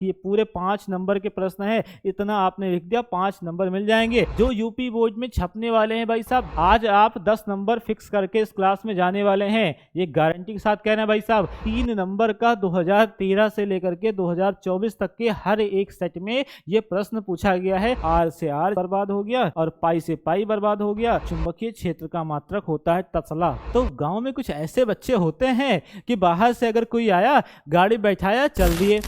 ये पूरे 5 नंबर के प्रश्न है, इतना आपने लिख दिया 5 नंबर मिल जाएंगे जो यूपी बोर्ड में छपने वाले हैं। भाई साहब आज आप 10 नंबर फिक्स करके इस क्लास में जाने वाले हैं, ये गारंटी के साथ कहना है भाई साहब। 3 नंबर का 2013 से लेकर के 2024 तक के हर एक सेट में ये प्रश्न पूछा गया है। आर से आर बर्बाद हो गया और पाई से पाई बर्बाद हो गया। चुंबकीय क्षेत्र का मात्रक होता है तसला। तो गांव में कुछ ऐसे बच्चे होते हैं कि बाहर से अगर कोई आया, गाड़ी बैठाया, चल दिए।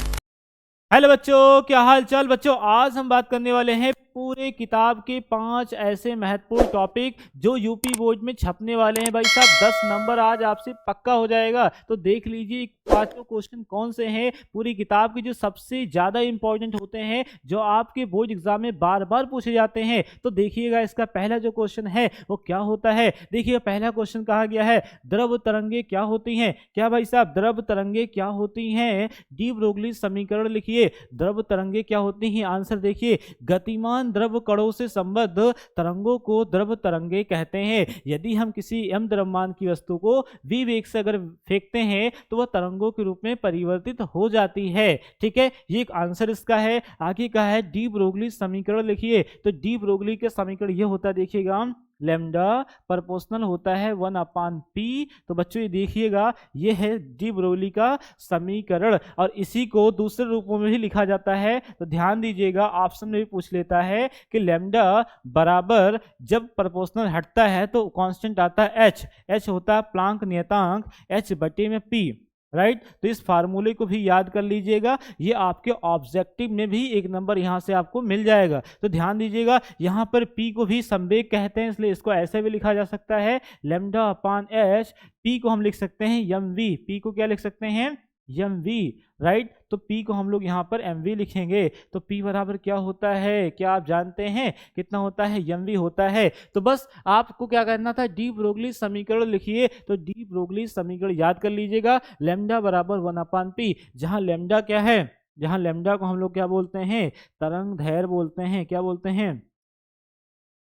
हेलो बच्चों, क्या हाल चाल बच्चों। आज हम बात करने वाले हैं पूरे किताब के 5 ऐसे महत्वपूर्ण टॉपिक जो यूपी बोर्ड में छपने वाले हैं। भाई साहब 10 नंबर आज आपसे पक्का हो जाएगा। तो देख लीजिए 5 क्वेश्चन कौन से हैं पूरी किताब के जो सबसे ज्यादा इंपॉर्टेंट होते हैं, जो आपके बोर्ड एग्जाम में बार बार पूछे जाते हैं। तो देखिएगा इसका पहला जो क्वेश्चन है वो क्या होता है। देखिए पहला क्वेश्चन कहा गया है द्रव तरंगे क्या होती हैं। क्या भाई साहब द्रव तरंगे क्या होती हैं। डी ब्रोगली समीकरण लिखिए। द्रव तरंगे क्या होती हैं। आंसर देखिए गतिमान द्रव कणों से संबद्ध तरंगों को द्रव तरंगे कहते हैं। यदि हम किसी m द्रव्यमान की वस्तु को v वेग से अगर फेंकते हैं तो वह तरंगों के रूप में परिवर्तित हो जाती है। ठीक है, ये एक आंसर इसका है। आगे का है डी ब्रोगली समीकरण लिखिए। तो डी ब्रोगली के समीकरण ये होता है, देखिएगा लैम्डा प्रोपोर्शनल होता है 1/p। तो बच्चों ये देखिएगा ये है डी ब्रोगली का समीकरण और इसी को दूसरे रूपों में भी लिखा जाता है। तो ध्यान दीजिएगा ऑप्शन में भी पूछ लेता है कि लैम्डा बराबर जब प्रोपोर्शनल हटता है तो कांस्टेंट आता है h होता है प्लांक नियतांक h बटे में p। राइट, तो इस फार्मूले को भी याद कर लीजिएगा, ये आपके ऑब्जेक्टिव में भी 1 नंबर यहां से आपको मिल जाएगा। तो ध्यान दीजिएगा यहां पर p को भी संवेग कहते हैं, इसलिए इसको ऐसे भी लिखा जा सकता है लैम्डा अपान h। p को हम लिख सकते हैं mv। p को क्या लिख सकते हैं mv। राइट, तो p को हम लोग यहाँ पर mv लिखेंगे। तो p बराबर क्या होता है, क्या आप जानते हैं कितना होता है, mv होता है। तो बस आपको क्या करना था, डी ब्रोगली समीकरण लिखिए। तो डी ब्रोगली समीकरण याद कर लीजिएगा लैम्डा बराबर 1/p। जहां लैम्डा क्या है, जहां लैम्डा को हम लोग क्या बोलते हैं, तरंग दैर्घ्य बोलते हैं। क्या बोलते हैं,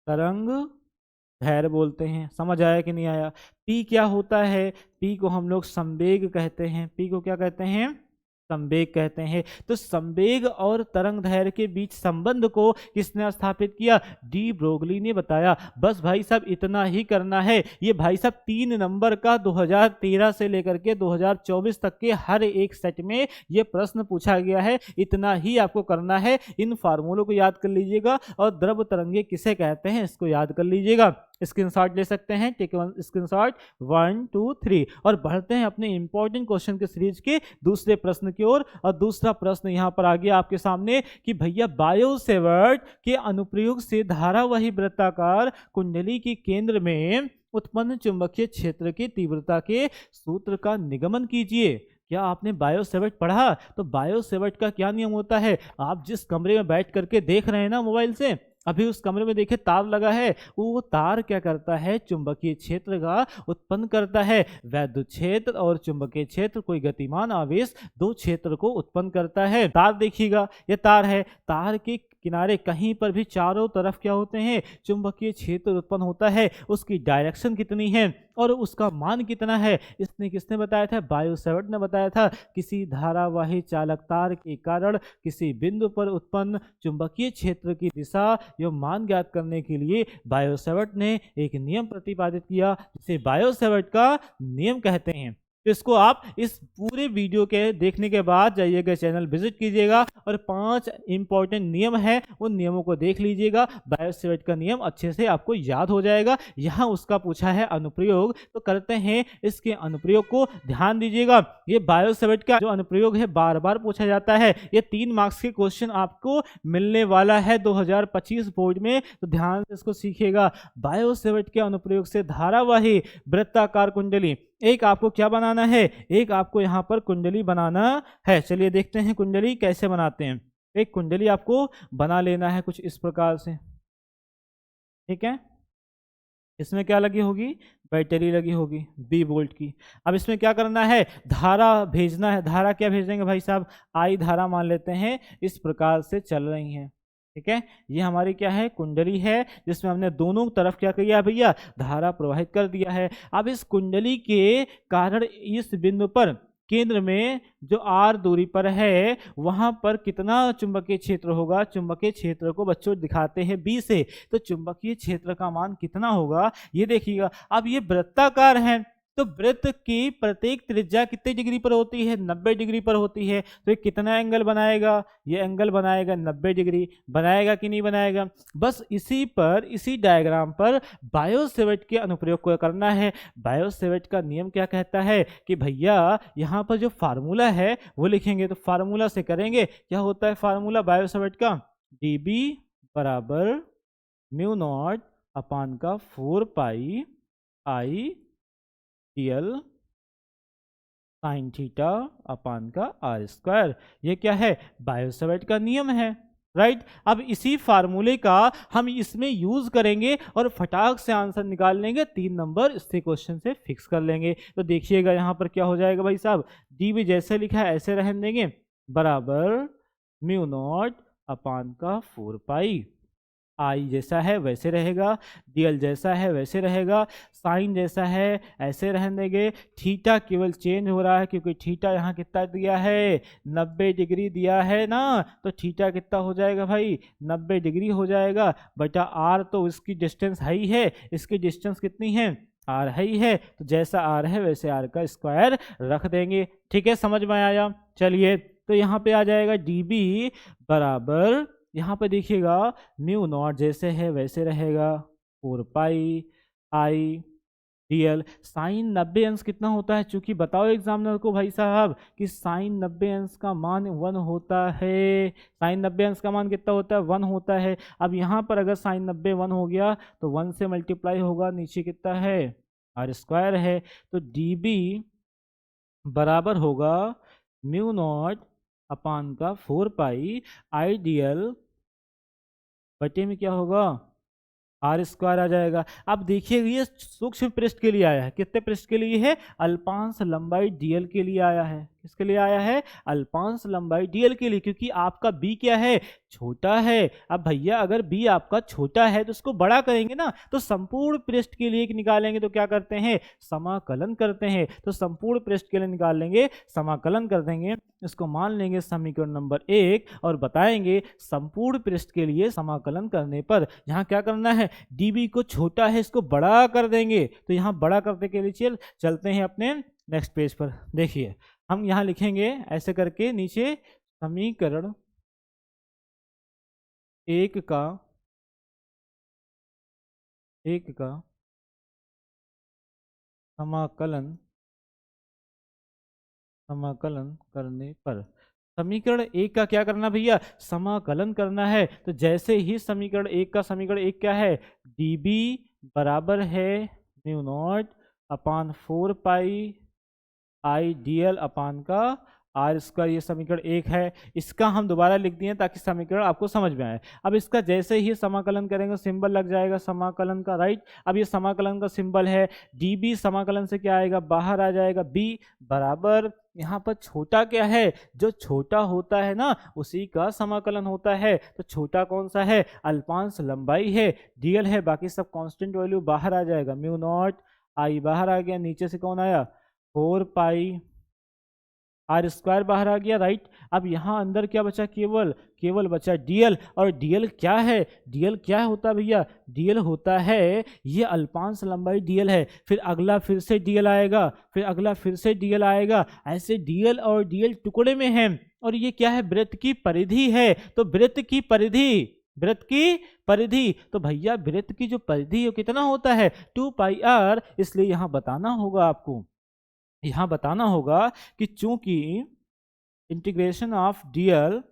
तरंग दैर्घ्य बोलते हैं। समझ आया कि नहीं आया। p क्या होता है, p को हम लोग संवेग कहते हैं। p को क्या कहते हैं, संवेग कहते हैं। तो संवेग और तरंग दैर्घ्य के बीच संबंध को किसने स्थापित किया, डी ब्रोगली ने बताया। बस भाई साहब इतना ही करना है। ये भाई साहब 3 नंबर का 2013 से लेकर के 2024 तक के हर एक सेट में ये प्रश्न पूछा गया है। इतना ही आपको करना है। इन फार्मूलों को याद कर लीजिएगा और द्रव तरंगे किसे कहते हैं इसको याद कर लीजिएगा। स्क्रीनशॉट ले सकते हैं, टेक स्क्रीनशॉट 1 2 3। और बढ़ते हैं अपने इंपॉर्टेंट क्वेश्चन के सीरीज के दूसरे प्रश्न की ओर। और दूसरा प्रश्न यहां पर आ गया आपके सामने कि भैया बायो सेवर्ट के अनुप्रयोग से धारावाही वृत्ताकार कुंडली के केंद्र में उत्पन्न चुंबकीय क्षेत्र की तीव्रता के सूत्र का निगमन कीजिए। क्या आपने बायो सेवर्ट पढ़ा। तो बायो सेवर्ट का क्या नियम होता है, आप जिस कमरे में बैठ करके देख रहे हैं ना मोबाइल से, अभी उस कमरे में देखिए तार लगा है, वो तार क्या करता है, चुंबकीय क्षेत्र का उत्पन्न करता है। वैद्युत क्षेत्र और चुंबकीय क्षेत्र कोई गतिमान आवेश दो क्षेत्र को उत्पन्न करता है। तार देखिएगा ये तार है, तार के किनारे कहीं पर भी चारों तरफ क्या होते हैं, चुंबकीय क्षेत्र उत्पन्न होता है। उसकी डायरेक्शन कितनी है और उसका मान कितना है, इसने किसने बताया था, बायो सेवर्ट ने बताया था। किसी धारावाही चालक तार के कारण किसी बिंदु पर उत्पन्न चुंबकीय क्षेत्र की दिशा यह मान ज्ञात करने के लिए बायो सेवर्ट ने एक नियम प्रतिपादित किया, जिसे बायो सेवर्ट का नियम कहते हैं। तो इसको आप इस पूरे वीडियो के देखने के बाद जाइएगा, चैनल विजिट कीजिएगा और 5 इंपॉर्टेंट नियम है उन नियमों को देख लीजिएगा। बायो सेवर्ट का नियम अच्छे से आपको याद हो जाएगा। यहाँ उसका पूछा है अनुप्रयोग, तो करते हैं इसके अनुप्रयोग को। ध्यान दीजिएगा ये बायो सेवर्ट का जो अनुप्रयोग है बार बार पूछा जाता है। ये 3 मार्क्स के क्वेश्चन आपको मिलने वाला है 2025 बोर्ड में, तो ध्यान से इसको सीखिएगा। बायो सेवर्ट के अनुप्रयोग से धारावाही वृत्ताकार कुंडली, एक आपको क्या बनाना है, एक आपको यहाँ पर कुंडली बनाना है। चलिए देखते हैं कुंडली कैसे बनाते हैं। एक कुंडली आपको बना लेना है कुछ इस प्रकार से, ठीक है। इसमें क्या लगी होगी, बैटरी लगी होगी 20 वोल्ट की। अब इसमें क्या करना है, धारा भेजना है। धारा क्या भेजेंगे भाई साहब, आई धारा मान लेते हैं, इस प्रकार से चल रही हैं, ठीक है। ये हमारी क्या है, कुंडली है, जिसमें हमने दोनों तरफ क्या किया भैया, धारा प्रवाहित कर दिया है। अब इस कुंडली के कारण इस बिंदु पर केंद्र में जो r दूरी पर है वहां पर कितना चुंबकीय क्षेत्र होगा। चुंबकीय क्षेत्र को बच्चों दिखाते हैं b से, तो चुंबकीय क्षेत्र का मान कितना होगा ये देखिएगा। अब ये वृत्ताकार है तो वृत्त की प्रत्येक त्रिज्या कितने डिग्री पर होती है, 90 डिग्री पर होती है। तो ये कितना एंगल बनाएगा, ये एंगल बनाएगा 90 डिग्री। बनाएगा कि नहीं बनाएगा। बस इसी पर, इसी डायग्राम पर बायो-सेवर्ट के अनुप्रयोग को करना है। बायो-सेवर्ट का नियम क्या कहता है कि भैया यहाँ पर जो फार्मूला है वो लिखेंगे, तो फार्मूला से करेंगे। क्या होता है फार्मूला बायो-सेवर्ट का, dB बराबर म्यू नॉट अपान का 4 पाई आई dl साइन थीटा अपान का आर स्क्वायर। ये क्या है, बायो-सेवर्ट का नियम है, राइट। अब इसी फार्मूले का हम इसमें यूज करेंगे और फटाक से आंसर निकाल लेंगे। 3 नंबर इससे क्वेश्चन से फिक्स कर लेंगे। तो देखिएगा यहाँ पर क्या हो जाएगा भाई साहब, डी भी जैसे लिखा है ऐसे रहने देंगे, बराबर म्यू नॉट अपान का 4 पाई, आई जैसा है वैसे रहेगा, डीएल जैसा है वैसे रहेगा, साइन जैसा है ऐसे रहने देंगे। थीटा केवल चेंज हो रहा है क्योंकि थीटा यहाँ कितना दिया है, 90 डिग्री दिया है ना, तो थीटा कितना हो जाएगा भाई, 90 डिग्री हो जाएगा। बटा आर तो इसकी डिस्टेंस है ही है, इसकी डिस्टेंस कितनी है, आर है ही है, तो जैसा आर है वैसे आर का स्क्वायर रख देंगे। ठीक है, समझ में आया। चलिए तो यहाँ पे आ जाएगा डीबी बराबर, यहाँ पे देखिएगा म्यू नॉट जैसे है वैसे रहेगा, 4 पाई आई डीएल। साइन 90 अंश कितना होता है, चूंकि बताओ एग्जामिनर को भाई साहब कि साइन 90 अंश का मान 1 होता है। साइन 90 अंश का मान कितना होता है, 1 होता है। अब यहाँ पर अगर साइन 90 1 हो गया तो 1 से मल्टीप्लाई होगा, नीचे कितना है, आर स्क्वायर है। तो डीबी बराबर होगा म्यू नॉट अपान का 4 पाई आई डीएल बटे में क्या होगा, आर स्क्वायर आ जाएगा। अब देखिए ये सूक्ष्म पृष्ठ के लिए आया है, कितने पृष्ठ के लिए है, अल्पांश लंबाई डीएल के लिए आया है। किसके लिए आया है, अल्पांश लंबाई डीएल के लिए, क्योंकि आपका बी क्या है, छोटा है। अब भैया अगर बी आपका छोटा है तो उसको बड़ा करेंगे ना, तो संपूर्ण पृष्ठ के लिए निकालेंगे तो क्या करते हैं, समाकलन करते हैं। तो संपूर्ण पृष्ठ के लिए निकाल लेंगे, समाकलन कर देंगे, इसको मान लेंगे समीकरण नंबर 1 और बताएंगे संपूर्ण पृष्ठ के लिए समाकलन करने पर यहाँ क्या करना है, डीबी को छोटा है इसको बड़ा कर देंगे। तो यहाँ बड़ा करने के लिए चलते हैं अपने नेक्स्ट पेज पर। देखिए हम यहाँ लिखेंगे ऐसे करके, नीचे समीकरण 1 का समाकलन करने पर, समीकरण 1 का क्या करना भैया, समाकलन करना है। तो जैसे ही समीकरण 1 का, समीकरण 1 क्या है, dB बराबर है म्यू नॉट अपान 4 पाई आई डीएल अपान का आर स्क्वायर, ये समीकरण 1 है। इसका हम दोबारा लिख दिए ताकि समीकरण आपको समझ में आए। अब इसका जैसे ही समाकलन करेंगे सिंबल लग जाएगा समाकलन का, राइट। अब ये समाकलन का सिंबल है, डीबी समाकलन से क्या आएगा, बाहर आ जाएगा, बी बराबर, यहाँ पर छोटा क्या है, जो छोटा होता है ना उसी का समाकलन होता है। तो छोटा कौन सा है, अल्पांश लंबाई है, डीएल है, बाकी सब कांस्टेंट वैल्यू बाहर आ जाएगा, म्यू नॉट आई बाहर आ गया, नीचे से कौन आया, 4 पाई आर स्क्वायर बाहर आ गया, राइट। अब यहाँ अंदर क्या बचा, केवल बचा डीएल। और डीएल क्या है, डीएल क्या होता है भैया, डीएल होता है, ये अल्पांश लंबाई डीएल है, फिर अगला फिर से डीएल आएगा, फिर अगला फिर से डीएल आएगा, ऐसे डीएल और डीएल टुकड़े में है। और ये क्या है, वृत्त की परिधि है। तो वृत्त की परिधि, तो भैया वृत्त की जो परिधि है कितना होता है, 2 पाई आर। इसलिए यहाँ बताना होगा आपको, यहाँ बताना होगा कि चूंकि इंटीग्रेशन ऑफ डीएल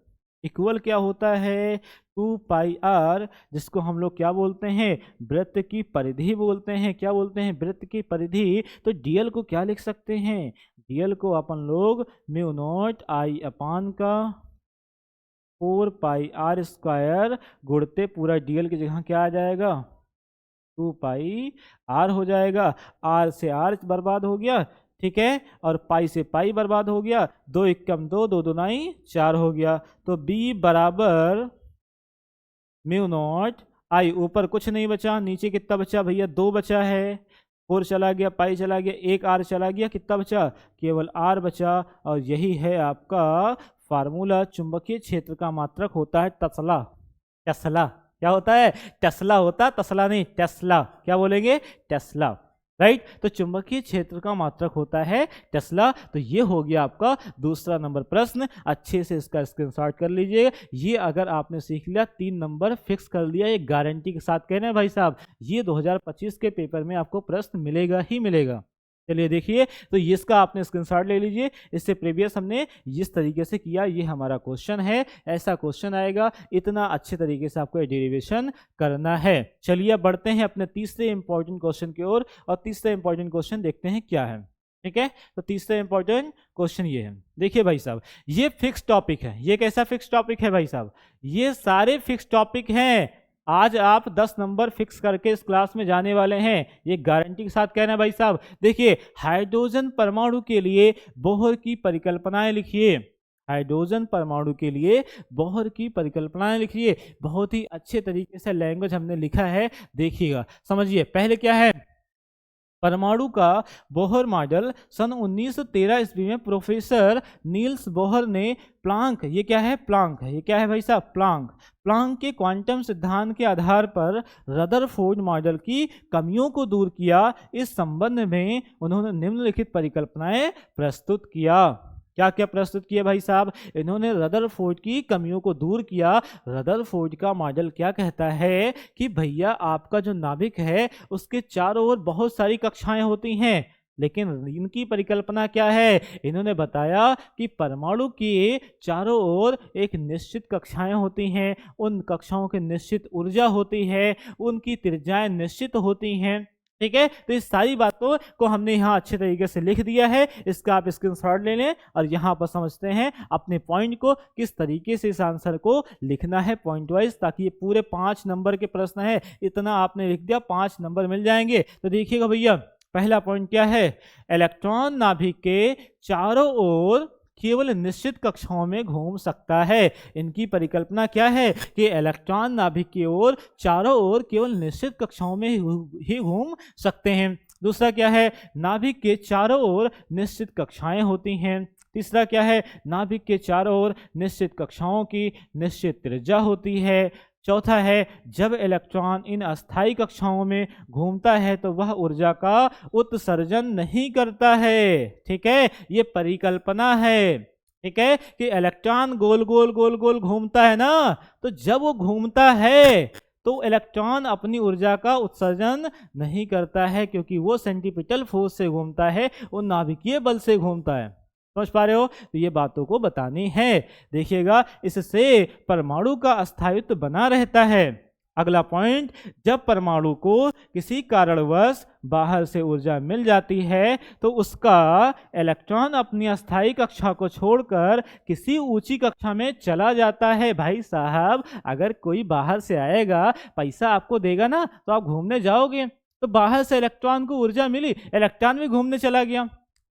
इक्वल क्या होता है, 2 पाई आर, जिसको हम लोग क्या बोलते हैं, वृत्त की परिधि बोलते हैं। क्या बोलते हैं, वृत्त की परिधि। तो डीएल को क्या लिख सकते हैं, डीएल को अपन लोग म्यू नॉट आई अपान का 4 पाई आर स्क्वायर गुणते पूरा डीएल की जगह क्या आ जाएगा, 2 पाई आर हो जाएगा। आर से आर बर्बाद हो गया, ठीक है, और पाई से पाई बर्बाद हो गया, 2 एकम 2, 2 दूनाई 4 हो गया। तो बी बराबर म्यू नॉट आई, ऊपर कुछ नहीं बचा, नीचे कितना बचा भैया, 2 बचा है, 4 चला गया, पाई चला गया, एक आर चला गया, कितना बचा? केवल आर बचा। और यही है आपका फार्मूला। चुंबकीय क्षेत्र का मात्रक होता है तसला। टेस्ला क्या होता है? टेस्ला होता, तसला नहीं, टेस्ला। क्या बोलेंगे? टेस्ला। राइट। तो चुंबकीय क्षेत्र का मात्रक होता है टेस्ला। तो ये हो गया आपका दूसरा नंबर प्रश्न। अच्छे से इसका स्क्रीनशॉट कर लीजिएगा। ये अगर आपने सीख लिया, 3 नंबर फिक्स कर लिया, ये गारंटी के साथ कह रहे हैं भाई साहब, ये 2025 के पेपर में आपको प्रश्न मिलेगा ही मिलेगा। चलिए देखिए, तो इसका आपने स्क्रीनशॉट ले लीजिए। इससे प्रीवियस हमने जिस तरीके से किया, ये हमारा क्वेश्चन है, ऐसा क्वेश्चन आएगा। इतना अच्छे तरीके से आपको डेरिवेशन करना है। चलिए अब बढ़ते हैं अपने तीसरे इंपॉर्टेंट क्वेश्चन की ओर, और तीसरा इंपॉर्टेंट क्वेश्चन देखते हैं क्या है। ठीक है, तो तीसरा इंपॉर्टेंट क्वेश्चन ये है। देखिए भाई साहब, ये फिक्स टॉपिक है। ये कैसा फिक्स टॉपिक है भाई साहब? ये सारे फिक्स टॉपिक हैं। आज आप 10 नंबर फिक्स करके इस क्लास में जाने वाले हैं, ये गारंटी के साथ कहना है भाई साहब। देखिए, हाइड्रोजन परमाणु के लिए बोहर की परिकल्पनाएं लिखिए। हाइड्रोजन परमाणु के लिए बोहर की परिकल्पनाएं लिखिए। बहुत ही अच्छे तरीके से लैंग्वेज हमने लिखा है, देखिएगा, समझिए। पहले क्या है? परमाणु का बोहर मॉडल सन 1913 ईस्वी में प्रोफेसर नील्स बोहर ने प्लांक, ये क्या है? प्लांक। ये क्या है भाई साहब? प्लांक। प्लांक के क्वांटम सिद्धांत के आधार पर रदरफोर्ड मॉडल की कमियों को दूर किया। इस संबंध में उन्होंने निम्नलिखित परिकल्पनाएं प्रस्तुत किया। क्या क्या प्रस्तुत किया भाई साहब? इन्होंने रदरफोर्ड की कमियों को दूर किया। रदरफोर्ड का मॉडल क्या कहता है कि भैया आपका जो नाभिक है उसके चारों ओर बहुत सारी कक्षाएं होती हैं, लेकिन इनकी परिकल्पना क्या है? इन्होंने बताया कि परमाणु के चारों ओर एक निश्चित कक्षाएं होती हैं, उन कक्षाओं की निश्चित ऊर्जा होती है, उनकी त्रिज्याएं निश्चित होती हैं। ठीक है, तो इस सारी बातों को हमने यहाँ अच्छे तरीके से लिख दिया है। इसका आप स्क्रीनशॉट ले लें और यहाँ पर समझते हैं अपने पॉइंट को, किस तरीके से इस आंसर को लिखना है पॉइंट वाइज, ताकि ये पूरे 5 नंबर के प्रश्न है, इतना आपने लिख दिया, 5 नंबर मिल जाएंगे। तो देखिएगा भैया, पहला पॉइंट क्या है? इलेक्ट्रॉन नाभिक के चारों ओर केवल निश्चित कक्षाओं में घूम सकता है। इनकी परिकल्पना क्या है कि इलेक्ट्रॉन नाभिक की ओर चारों ओर केवल निश्चित कक्षाओं में ही घूम सकते हैं। दूसरा क्या है? नाभिक के चारों ओर निश्चित कक्षाएं होती हैं। तीसरा क्या है? नाभिक के चारों ओर निश्चित कक्षाओं की निश्चित त्रिज्या होती है। चौथा है, जब इलेक्ट्रॉन इन अस्थायी कक्षाओं में घूमता है तो वह ऊर्जा का उत्सर्जन नहीं करता है। ठीक है, ये परिकल्पना है। ठीक है, कि इलेक्ट्रॉन गोल गोल गोल गोल घूमता है ना, तो जब वो घूमता है तो इलेक्ट्रॉन अपनी ऊर्जा का उत्सर्जन नहीं करता है, क्योंकि वो सेंट्रीपिटल फोर्स से घूमता है, वो नाभिकीय बल से घूमता है। समझ पा रहे हो? तो ये बातों को बतानी है। देखिएगा, इससे परमाणु का अस्थायित्व बना रहता है। अगला पॉइंट, जब परमाणु को किसी कारणवश बाहर से ऊर्जा मिल जाती है तो उसका इलेक्ट्रॉन अपनी अस्थायी कक्षा को छोड़कर किसी ऊंची कक्षा में चला जाता है। भाई साहब, अगर कोई बाहर से आएगा, पैसा आपको देगा ना, तो आप घूमने जाओगे। तो बाहर से इलेक्ट्रॉन को ऊर्जा मिली, इलेक्ट्रॉन भी घूमने चला गया।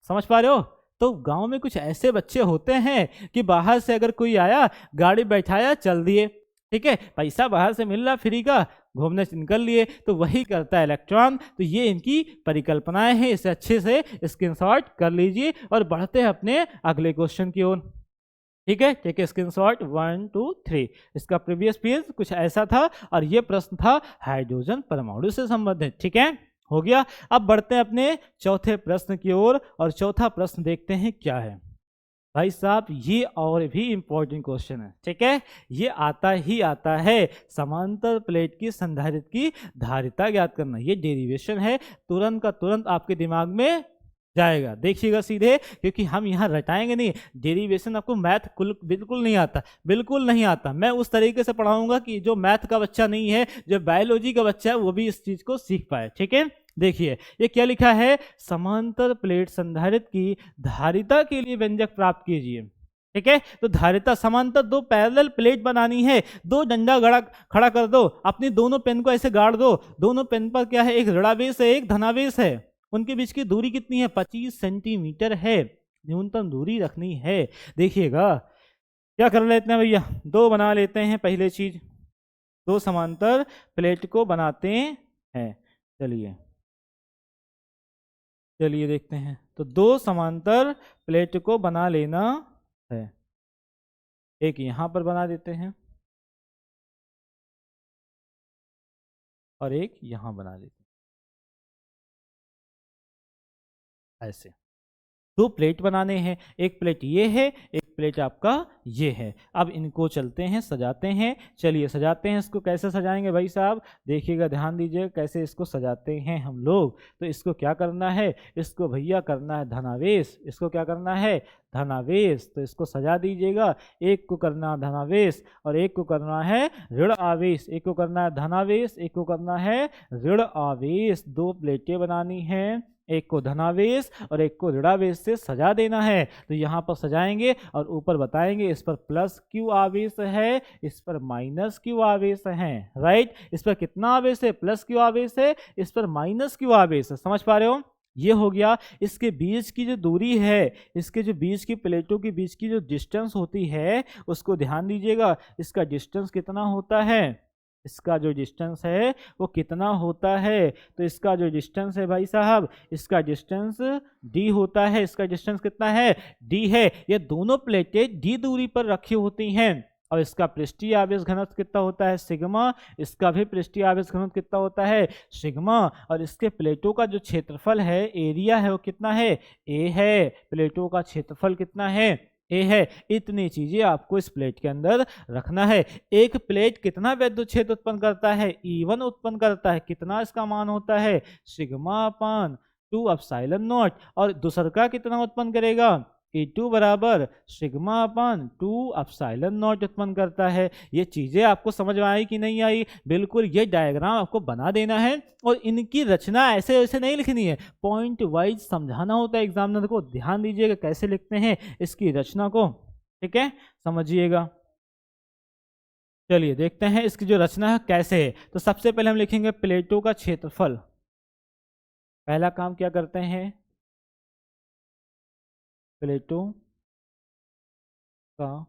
समझ पा रहे हो? तो गांव में कुछ ऐसे बच्चे होते हैं कि बाहर से अगर कोई आया, गाड़ी बैठाया, चल दिए। ठीक है, पैसा बाहर से मिल रहा फ्री का, घूमने निकल लिए। तो वही करता है इलेक्ट्रॉन। तो ये इनकी परिकल्पनाएं हैं, इसे अच्छे से स्क्रीनशॉट कर लीजिए और बढ़ते हैं अपने अगले क्वेश्चन की ओर। ठीक है, टेक स्क्रीनशॉट 1 2 3। इसका प्रीवियस पेज कुछ ऐसा था और ये प्रश्न था हाइड्रोजन परमाणु से संबंधित। ठीक है, हो गया। अब बढ़ते हैं अपने चौथे प्रश्न की ओर, और चौथा प्रश्न देखते हैं क्या है। भाई साहब, ये और भी इंपॉर्टेंट क्वेश्चन है। ठीक है, ये आता ही आता है, समांतर प्लेट की संधारित्र की धारिता ज्ञात करना। ये डेरिवेशन है, तुरंत का तुरंत आपके दिमाग में जाएगा। देखिएगा सीधे, क्योंकि हम यहाँ रटाएंगे नहीं। डेरिवेशन आपको मैथ बिल्कुल नहीं आता, बिल्कुल नहीं आता। मैं उस तरीके से पढ़ाऊंगा कि जो मैथ का बच्चा नहीं है, जो बायोलॉजी का बच्चा है, वो भी इस चीज को सीख पाए। ठीक है, देखिए ये क्या लिखा है, समांतर प्लेट संधारित्र की धारिता के लिए व्यंजक प्राप्त कीजिए। ठीक है, तो धारिता समांतर दो पैरेलल प्लेट बनानी है, दो डंडा खड़ा कर दो, अपनी दोनों पेन को ऐसे गाड़ दो। दोनों पेन पर क्या है, एक ऋणावेश है, एक धनावेश है। उनके बीच की दूरी कितनी है? 25 सेंटीमीटर है, न्यूनतम दूरी रखनी है। देखिएगा क्या कर लेते हैं भैया, दो बना लेते हैं। पहले चीज, दो समांतर प्लेट को बनाते हैं। चलिए, चलिए देखते हैं। तो दो समांतर प्लेट को बना लेना है। एक यहां पर बना देते हैं और एक यहां बना देते हैं, ऐसे दो प्लेट बनाने हैं। एक प्लेट ये है, एक प्लेट आपका ये है। अब इनको चलते हैं, सजाते हैं। चलिए सजाते हैं। इसको कैसे सजाएंगे भाई साहब, देखिएगा, ध्यान दीजिएगा कैसे इसको सजाते हैं हम लोग। तो इसको क्या करना है, इसको भैया करना है धनावेश। इसको क्या करना है, धनावेश। तो इसको सजा दीजिएगा। एक को करना है धनावेश और एक को करना है ऋण आवेश। एक को करना है धनावेश, एक को करना है ऋण आवेश। दो प्लेटें बनानी हैं, एक को धनावेश और एक को ऋणावेश से सजा देना है। तो यहाँ पर सजाएंगे और ऊपर बताएंगे इस पर प्लस क्यू आवेश है, इस पर माइनस क्यू आवेश है। राइट, इस पर कितना आवेश है, प्लस क्यू आवेश है, इस पर माइनस क्यू आवेश है। समझ पा रहे हो, ये हो गया। इसके बीच की जो दूरी है, इसके जो बीच की प्लेटों के बीच की जो डिस्टेंस होती है उसको ध्यान दीजिएगा। इसका डिस्टेंस कितना होता है, इसका जो डिस्टेंस है वो कितना होता है। तो इसका जो डिस्टेंस है भाई साहब, इसका डिस्टेंस डी होता है। इसका डिस्टेंस कितना है, डी है। ये दोनों प्लेटें डी दूरी पर रखी होती हैं। और इसका पृष्ठीय आवेश घनत्व कितना होता है, सिग्मा। इसका भी पृष्ठीय आवेश घनत्व कितना होता है, सिग्मा। और इसके प्लेटों का जो क्षेत्रफल है, एरिया है, वो कितना है, ए है। प्लेटों का क्षेत्रफल कितना है, ए है। इतनी चीजें आपको इस प्लेट के अंदर रखना है। एक प्लेट कितना विद्युत क्षेत्र उत्पन्न करता है, E1 उत्पन्न करता है। कितना इसका मान होता है, सिग्मा अपान 2 एप्सिलॉन नॉट। और दूसरा कितना उत्पन्न करेगा, E2 बराबर सिग्मा अपान 2 एप्सिलॉन नॉट उत्पन्न करता है। ये चीजें आपको समझ में आई कि नहीं आई, बिल्कुल ये डायग्राम आपको बना देना है और इनकी रचना ऐसे ऐसे नहीं लिखनी है, पॉइंट वाइज समझाना होता है एग्जामिनर को। ध्यान दीजिएगा कैसे लिखते हैं इसकी रचना को, ठीक है, समझिएगा। चलिए देखते हैं इसकी जो रचना है कैसे है। तो सबसे पहले हम लिखेंगे प्लेटों का क्षेत्रफल। पहला काम क्या करते हैं, प्लेटों का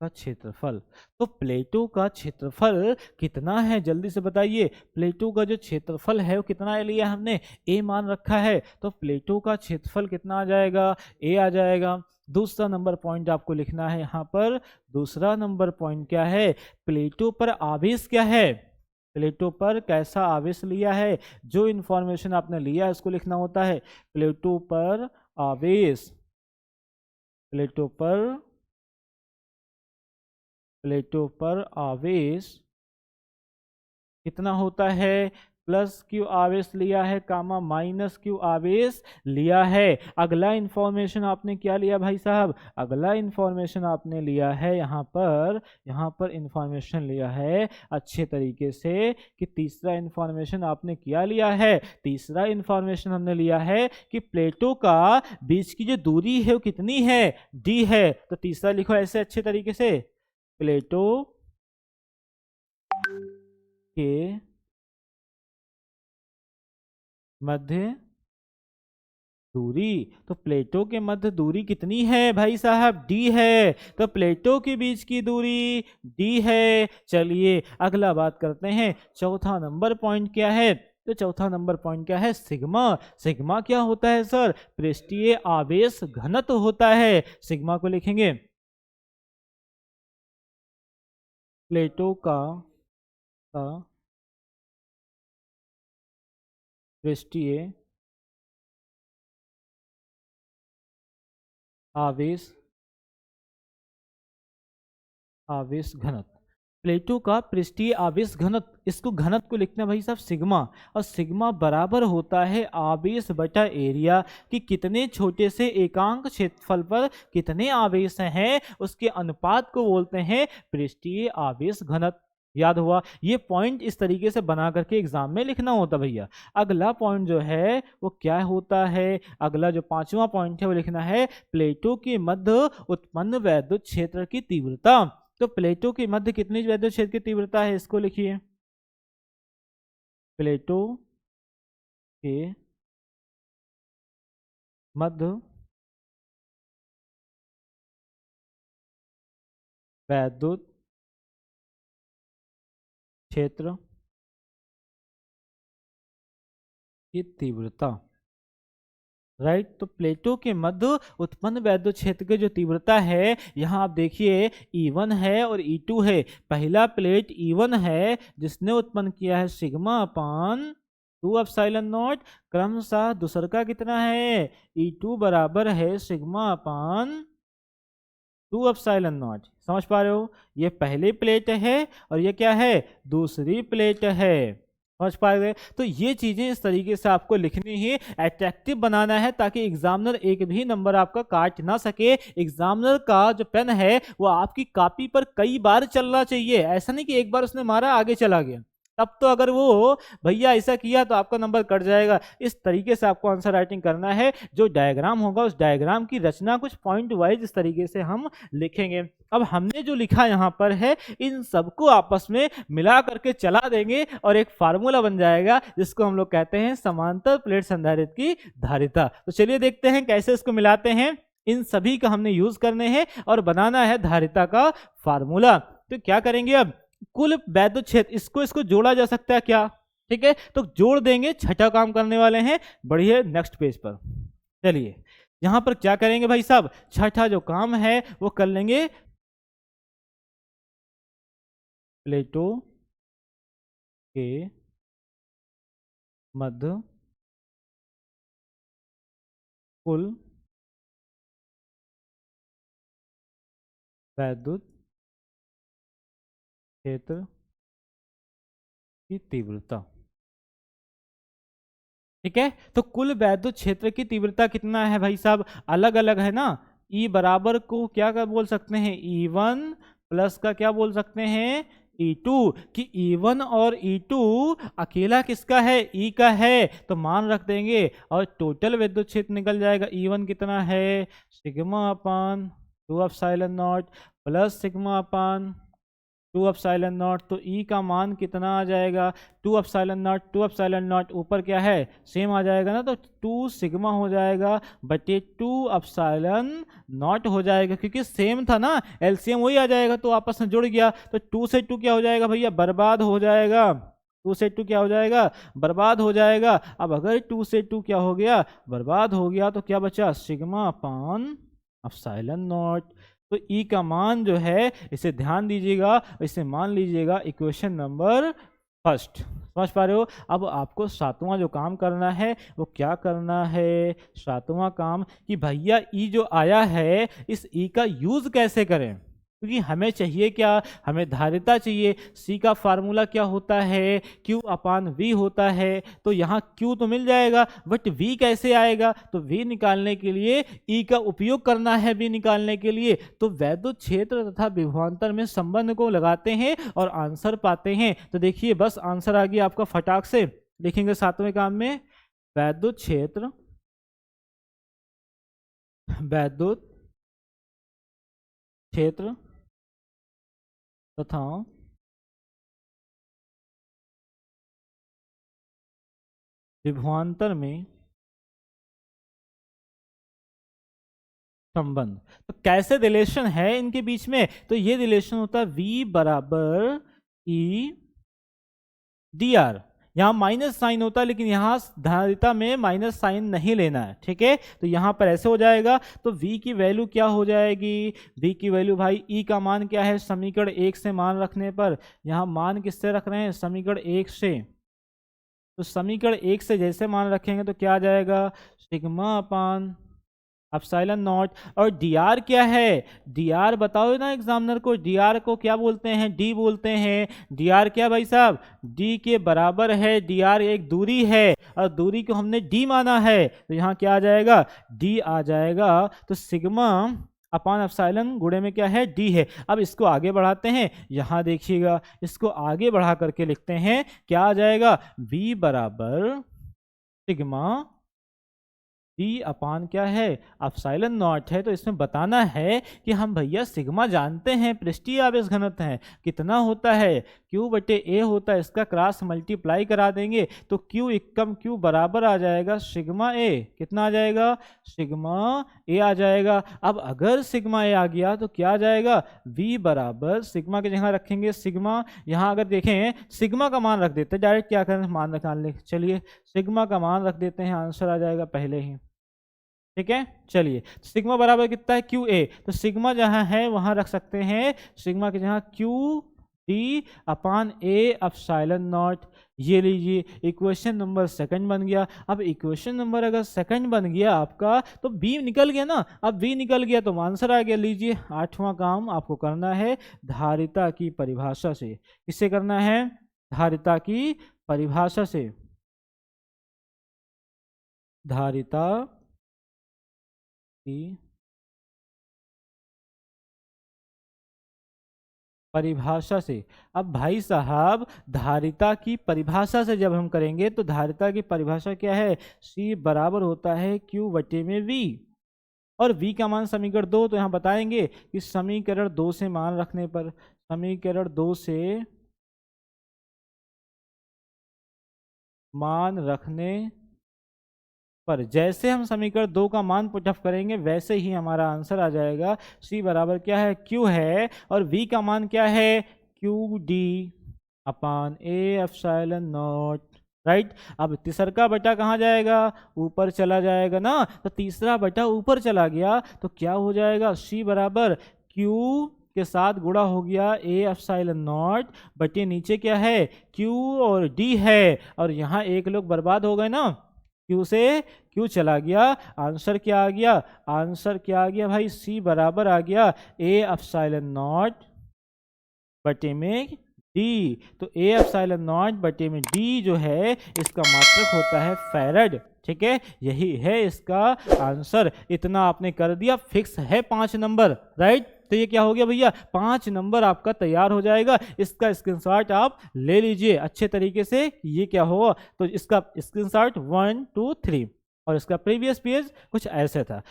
क्षेत्रफल। तो प्लेटों का क्षेत्रफल कितना है, जल्दी से बताइए। प्लेटों का जो क्षेत्रफल है वो कितना लिया हमने, ए मान रखा है। तो प्लेटों का क्षेत्रफल कितना आ जाएगा, ए आ जाएगा। दूसरा नंबर पॉइंट आपको लिखना है यहाँ पर। दूसरा नंबर पॉइंट क्या है, प्लेटों पर आवेश क्या है, प्लेटों पर कैसा आवेश लिया है। जो इंफॉर्मेशन आपने लिया है उसको लिखना होता है। प्लेटों पर आवेश, प्लेटों पर, प्लेटों पर आवेश कितना होता है, प्लस क्यू आवेश लिया है, कामा माइनस क्यू आवेश लिया है। अगला इंफॉर्मेशन आपने क्या लिया भाई साहब, अगला इंफॉर्मेशन आपने लिया है यहाँ पर इंफॉर्मेशन लिया है अच्छे तरीके से कि तीसरा इंफॉर्मेशन आपने क्या लिया है, तीसरा इंफॉर्मेशन हमने लिया है कि प्लेटों का बीच की जो दूरी है वो कितनी है, डी है। तो तीसरा लिखो ऐसे अच्छे तरीके से, प्लेटों के मध्य दूरी। तो प्लेटों के मध्य दूरी कितनी है भाई साहब, डी है। तो प्लेटों के बीच की दूरी डी है। चलिए अगला बात करते हैं, चौथा नंबर पॉइंट क्या है। तो चौथा नंबर पॉइंट क्या है, सिग्मा। सिग्मा क्या होता है सर, पृष्ठीय आवेश घनत्व होता है। सिग्मा को लिखेंगे प्लेटों का पृष्ठीय आवेश आवेश घनत्व। प्लेटों का पृष्ठीय आवेश घनत्व, इसको घनत्व को लिखना है भाई साहब सिग्मा। और सिग्मा बराबर होता है आवेश बटा एरिया, कि कितने छोटे से एकांक क्षेत्रफल पर कितने आवेश हैं उसके अनुपात को बोलते हैं पृष्ठीय आवेश घनत्व। याद हुआ, ये पॉइंट इस तरीके से बना करके एग्जाम में लिखना होता भैया। अगला पॉइंट जो है वो क्या होता है, अगला जो पांचवा पॉइंट है वो लिखना है प्लेटों के मध्य उत्पन्न वैद्युत क्षेत्र की तीव्रता। तो प्लेटों के मध्य कितनी वैद्युत क्षेत्र की तीव्रता है, इसको लिखिए, प्लेटों के मध्य वैद्युत क्षेत्र की तीव्रता, राइट। तो प्लेटों के मध्य उत्पन्न वैद्युत क्षेत्र की जो तीव्रता है, यहाँ आप देखिए E1 है और E2 है। पहला प्लेट E1 है जिसने उत्पन्न किया है सिग्मा अपान 2 एप्सिलॉन नॉट, क्रमशः दूसर का कितना है E2 बराबर है सिग्मा अपान 2 एप्सिलॉन नॉट। समझ पा रहे हो, ये पहली प्लेट है और ये क्या है, दूसरी प्लेट है। समझ पा रहे, तो ये चीजें इस तरीके से आपको लिखनी ही, अट्रैक्टिव बनाना है ताकि एग्जामिनर एक भी नंबर आपका काट ना सके। एग्जामिनर का जो पेन है वो आपकी कॉपी पर कई बार चलना चाहिए, ऐसा नहीं कि एक बार उसने मारा आगे चला गया। तब तो अगर वो भैया ऐसा किया तो आपका नंबर कट जाएगा। इस तरीके से आपको आंसर राइटिंग करना है। जो डायग्राम होगा उस डायग्राम की रचना कुछ पॉइंट वाइज इस तरीके से हम लिखेंगे। अब हमने जो लिखा यहाँ पर है इन सबको आपस में मिला करके चला देंगे और एक फार्मूला बन जाएगा जिसको हम लोग कहते हैं समांतर प्लेट संधारित्र की धारिता। तो चलिए देखते हैं कैसे इसको मिलाते हैं। इन सभी का हमने यूज करने हैं और बनाना है धारिता का फार्मूला। तो क्या करेंगे, अब कुल वैद्युत क्षेत्र इसको जोड़ा जा सकता है क्या, ठीक है, तो जोड़ देंगे। छठा काम करने वाले हैं, बढ़िए नेक्स्ट पेज पर। चलिए यहां पर क्या करेंगे भाई साहब, छठा जो काम है वो कर लेंगे। प्लेटों के मध्य कुल वैद्युत क्षेत्र की तीव्रता, ठीक है। तो कुल वैद्युत क्षेत्र की तीव्रता कितना है भाई साहब, अलग अलग है ना। E बराबर को क्या बोल सकते हैं, E1 प्लस का क्या बोल सकते हैं, E2, कि E1 और E2 अकेला किसका है, E का है, तो मान रख देंगे और टोटल विद्युत क्षेत्र निकल जाएगा। E1 कितना है, sigma upon 2 epsilon not plus sigma upon 2 epsilon not. तो E का मान कितना आ जाएगा, 2 एप्सिलॉन नॉट ऊपर क्या है सेम आ जाएगा ना, तो 2 सिग्मा हो जाएगा बटे 2 एप्सिलॉन नॉट हो जाएगा, क्योंकि सेम था ना, एलसीएम वही आ जाएगा तो आपस में जुड़ गया। तो 2 से 2 क्या हो जाएगा भैया, बर्बाद हो जाएगा। 2 से 2 क्या हो जाएगा, बर्बाद हो जाएगा। अब अगर 2 से 2 क्या हो गया, बर्बाद हो गया, तो क्या बचा, सिग्मा अपान एप्सिलॉन नॉट। तो E का मान जो है, इसे ध्यान दीजिएगा, इसे मान लीजिएगा इक्वेशन नंबर फर्स्ट। समझ पा रहे हो। अब आपको सातवां जो काम करना है वो क्या करना है, सातवां काम कि भैया E जो आया है इस E का यूज कैसे करें, क्योंकि हमें चाहिए क्या, हमें धारिता चाहिए। C का फार्मूला क्या होता है, Q अपान V होता है। तो यहाँ Q तो मिल जाएगा बट V कैसे आएगा, तो V निकालने के लिए E का उपयोग करना है। V निकालने के लिए तो वैद्युत क्षेत्र तथा विभवांतर में संबंध को लगाते हैं और आंसर पाते हैं। तो देखिए बस आंसर आ गया आपका, फटाक से लिखेंगे सातवें काम में, वैद्युत क्षेत्र तथा विभवांतर में संबंध। तो कैसे रिलेशन है इनके बीच में, तो ये रिलेशन होता है V बराबर E dr। यहाँ माइनस साइन होता है लेकिन यहाँ धारिता में माइनस साइन नहीं लेना है, ठीक है। तो यहाँ पर ऐसे हो जाएगा। तो V की वैल्यू क्या हो जाएगी, V की वैल्यू भाई E का मान क्या है, समीकरण 1 से मान रखने पर, यहाँ मान किससे रख रहे हैं, समीकरण 1 से। तो समीकरण 1 से जैसे मान रखेंगे तो क्या आ जाएगा, सिग्मा अपान एप्सिलॉन नॉट। और dr क्या है, dr बताओ ना एग्जामिनर को, dr को क्या बोलते हैं, d बोलते हैं। dr क्या भाई साहब, d के बराबर है, dr एक दूरी है और दूरी को हमने d माना है, तो यहाँ क्या आ जाएगा, d आ जाएगा। तो सिग्मा अपान एप्सिलॉन गुणे में क्या है, d है। अब इसको आगे बढ़ाते हैं, यहाँ देखिएगा इसको आगे बढ़ा करके लिखते हैं, क्या आ जाएगा, v बराबर सिग्मा d अपान क्या है, एप्सिलॉन नॉट है। तो इसमें बताना है कि हम भैया सिग्मा जानते हैं, पृष्ठीय आवेश घनत्व है कितना होता है, Q बटे A होता है, इसका क्रॉस मल्टीप्लाई करा देंगे तो Q एकम Q बराबर आ जाएगा सिग्मा A। कितना आ जाएगा? सिग्मा A आ जाएगा। अब अगर सिग्मा A आ गया तो क्या आ जाएगा? V बराबर सिग्मा के जगह रखेंगे सिग्मा, यहाँ अगर देखें सिग्मा का मान रख देते हैं, डायरेक्ट क्या करें मान निकाल ले, चलिए सिग्मा का मान रख देते हैं, आंसर आ जाएगा पहले ही। ठीक है, चलिए सिग्मा बराबर कितना है? क्यू ए, तो सिग्मा जहां है वहां रख सकते हैं सिग्मा के जहां Q D upon A epsilon not. ये लीजिए इक्वेशन नंबर सेकंड बन गया। अब इक्वेशन नंबर अगर सेकंड बन गया आपका तो बी निकल गया ना, अब बी निकल गया तो आंसर आ गया। लीजिए आठवां काम आपको करना है धारिता की परिभाषा से। किससे करना है? धारिता की परिभाषा से। धारिता की परिभाषा से। अब भाई साहब धारिता की परिभाषा से जब हम करेंगे तो धारिता की परिभाषा क्या है? C बराबर होता है Q बटे में V, और V का मान समीकरण 2, तो यहाँ बताएंगे कि समीकरण 2 से मान रखने पर, समीकरण 2 से मान रखने पर जैसे हम समीकरण 2 का मान पुटअप करेंगे वैसे ही हमारा आंसर आ जाएगा। C बराबर क्या है? Q है, और V का मान क्या है? Q D upon A epsilon not. Right, अब तीसरा बटा कहाँ जाएगा? ऊपर चला जाएगा ना, तो तीसरा बटा ऊपर चला गया तो क्या हो जाएगा? C बराबर Q के साथ गुणा हो गया ए एप्सिलॉन नॉट बटे नीचे क्या है? Q और D है, और यहाँ एक लोग बर्बाद हो गए ना, Q से Q चला गया, आंसर क्या आ गया? आंसर क्या आ गया भाई? C बराबर आ गया ए एप्सिलॉन नॉट बटे में D। तो ए एप्सिलॉन नॉट बटे में D जो है इसका मात्रक होता है फैराड। ठीक है, यही है इसका आंसर। इतना आपने कर दिया, फिक्स है 5 नंबर। राइट, तो ये क्या हो गया भैया? 5 नंबर आपका तैयार हो जाएगा। इसका स्क्रीनशॉट आप ले लीजिए अच्छे तरीके से। ये क्या होगा? तो इसका स्क्रीनशॉट 1 2 3, और इसका प्रीवियस पेज कुछ ऐसे था।